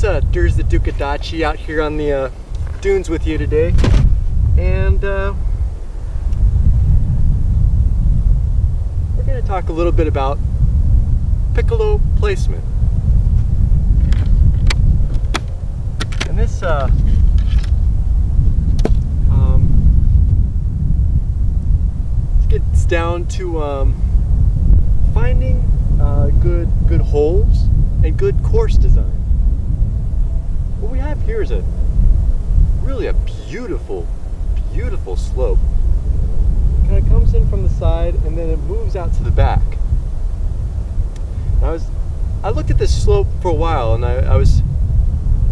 There's TheDukeo'Docce out here on the dunes with you today, and we're going to talk a little bit about Piccolo placement. And this gets down to finding good holes and good course design. What we have here is really a beautiful slope. It kind of comes in from the side and then it moves out to the back. And I looked at this slope for a while and I was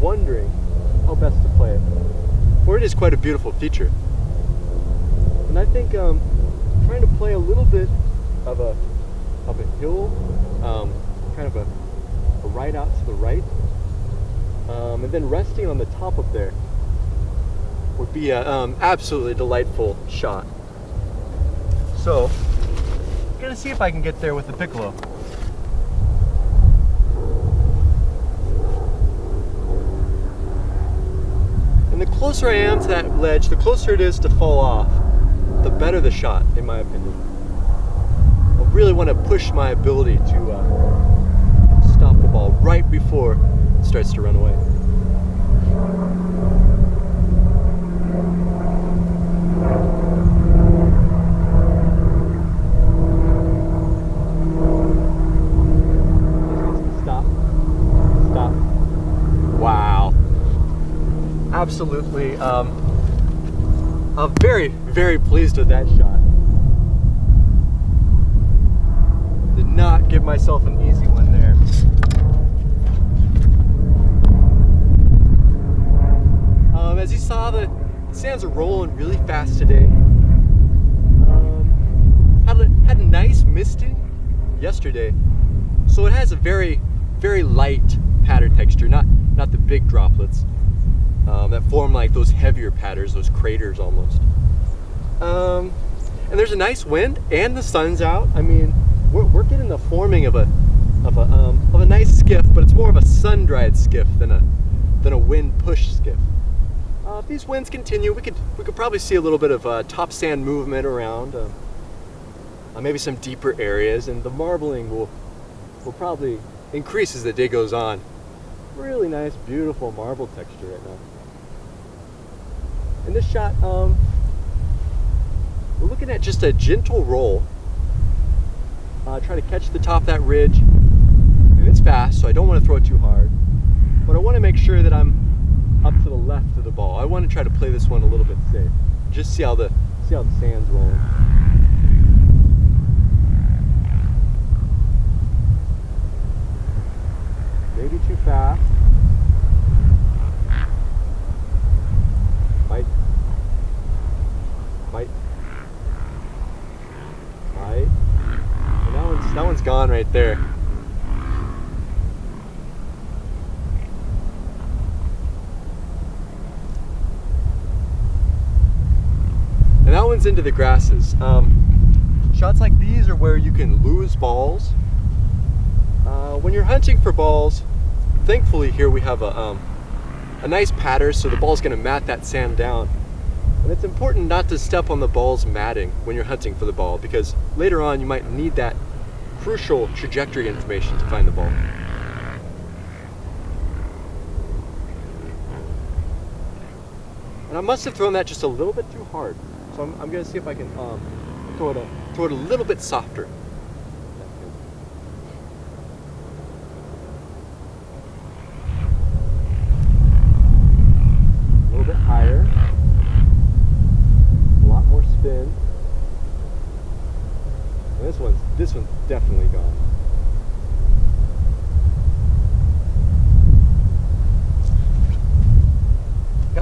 wondering how best to play it. For it is quite a beautiful feature. And I think trying to play a little bit of a hill, kind of a right out to the right, and then resting on the top up there would be an absolutely delightful shot. So, I'm gonna see if I can get there with the Piccolo. And the closer I am to that ledge, the closer it is to fall off, the better the shot, in my opinion. I really want to push my ability to stop the ball right before it starts to run away. Stop. Wow. Absolutely. I'm very pleased with that shot. Did not give myself an easy one there. As you saw, the sands are rolling really fast today. Had a nice misting yesterday, so it has a very light patter texture, not the big droplets that form like those heavier patterns, those craters almost. And there's a nice wind and the sun's out. I mean, we're getting the forming of a nice skiff, but it's more of a sun-dried skiff than a wind-pushed skiff. If these winds continue, we could probably see a little bit of top sand movement around, maybe some deeper areas, and the marbling will probably increase as the day goes on. Really nice, beautiful marble texture right now. In this shot, we're looking at just a gentle roll. Try to catch the top of that ridge, and it's fast, so I don't want to throw it too hard. But I want to make sure that I'm up to the left of the ball. I want to try to play this one a little bit safe. Just see how the sand's rolling. Maybe too fast. Bite. And that one's gone right there. And that one's into the grasses. Shots like these are where you can lose balls. When you're hunting for balls, thankfully here we have a nice patter, so the ball's going to mat that sand down. And it's important not to step on the ball's matting when you're hunting for the ball, because later on you might need that crucial trajectory information to find the ball. And I must have thrown that just a little bit too hard, so I'm going to see if I can throw it a little bit softer. A little bit higher. A lot more spin. And this one's definitely gone.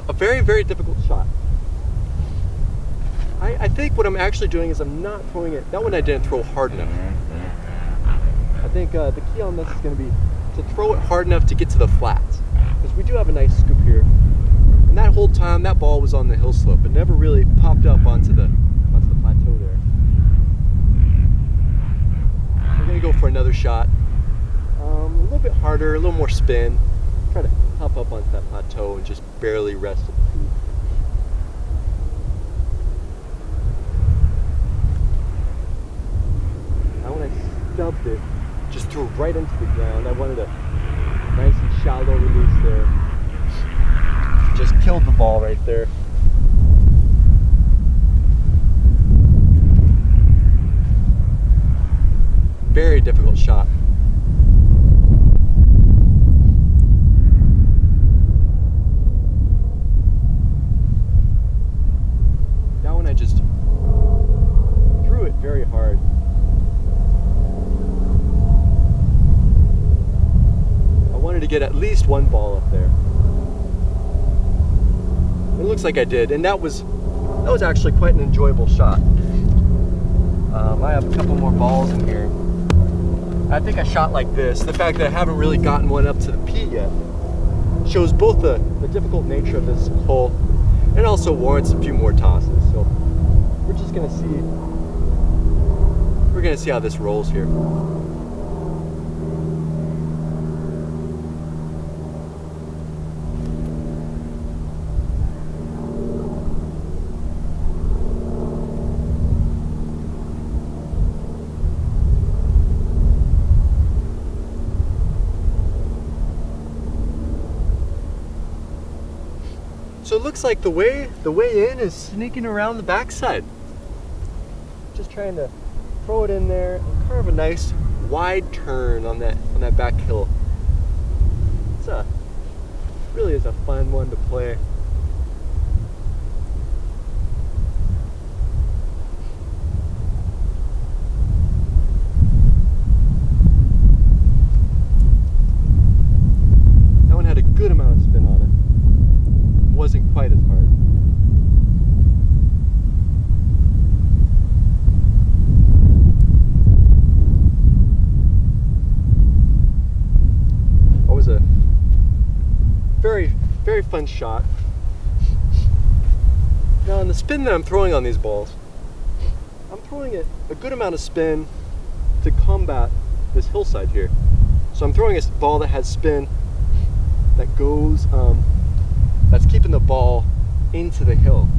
A very difficult shot. I think what I'm actually doing is I'm not throwing it. That one I didn't throw hard enough. I think the key on this is going to be to throw it hard enough to get to the flats, because we do have a nice scoop here. And that whole time that ball was on the hill slope. It never really popped up onto the plateau there. We're going to go for another shot. A little bit harder, a little more spin. try to hop up onto that plateau and just barely rest at the feet. Now when I stubbed it, just threw it right into the ground. I wanted a nice and shallow release there. Just killed the ball right there. Very difficult shot. That one I just threw it very hard. I wanted to get at least one ball up there. It looks like I did, and that was actually quite an enjoyable shot. I have a couple more balls in here. I think I shot like this. The fact that I haven't really gotten one up to the P yet shows both the difficult nature of this hole and also warrants a few more tosses. So we're just gonna see. We're gonna see how this rolls here. So it looks like the way in is sneaking around the backside. Just trying to throw it in there and carve a nice wide turn on that back hill. It's really is a fun one to play. That one had a good amount of spin on it. Wasn't quite as hard. That was a very, very fun shot. Now on the spin that I'm throwing on these balls, I'm throwing it a good amount of spin to combat this hillside here. So I'm throwing a ball that has spin that goes that's keeping the ball into the hill.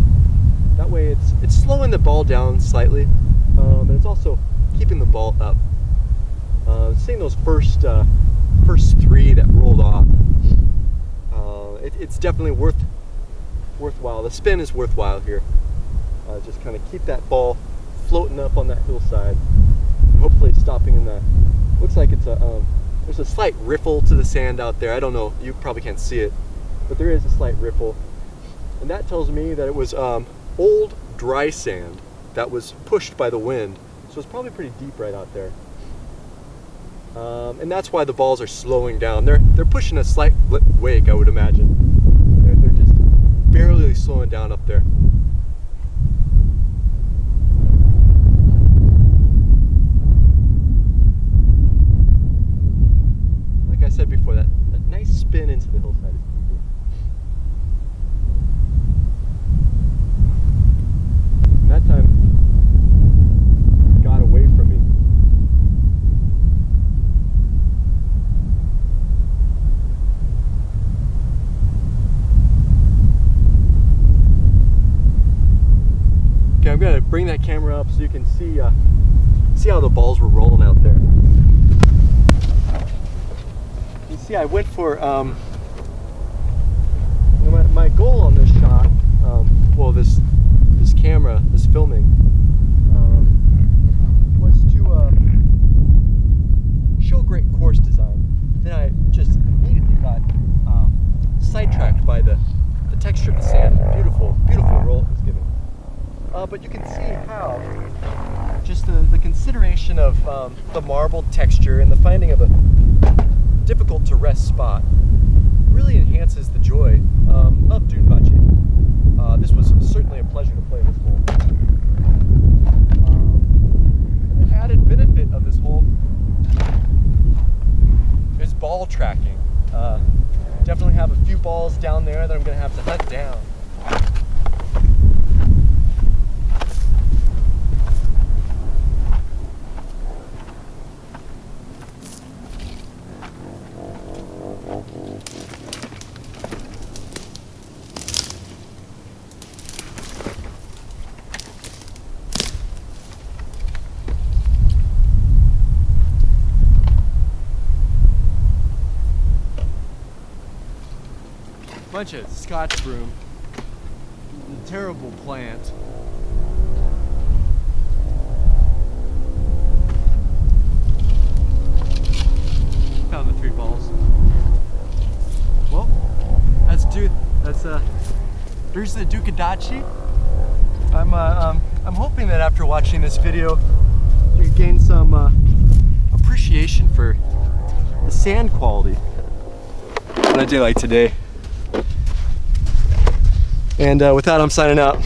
That way it's slowing the ball down slightly, and it's also keeping the ball up. Seeing those first three that rolled off, it's definitely worthwhile. The spin is worthwhile here. Just kind of keep that ball floating up on that hillside, and hopefully stopping in the. Looks like it's there's a slight riffle to the sand out there. I don't know. You probably can't see it. But there is a slight ripple, and that tells me that it was old dry sand that was pushed by the wind, so it's probably pretty deep right out there, and that's why the balls are slowing down. They're pushing a slight wake, I would imagine. They're just barely slowing down up there. Like I said before, that nice spin into the hillside is key. That time got away from me. Okay, I'm gonna bring that camera up so you can see how the balls were rolling out there. You see, I went for my goal on this shot. Well, this camera, this filming, was to show great course design. Then I just immediately got sidetracked by the texture of the sand. Beautiful roll it was given. But you can see how just the consideration of the marble texture and the finding of a difficult to rest spot really enhances the joy of TheDukeo'Docce. This was certainly a pleasure to play this hole. And the added benefit of this hole is ball tracking. Definitely have a few balls down there that I'm going to have to hunt down. bunch of Scotch broom. A terrible plant. Found the 3 balls. Well, there's the TheDukeo'Docce. I'm hoping that after watching this video, you gain some appreciation for the sand quality on a day like today. And with that, I'm signing out.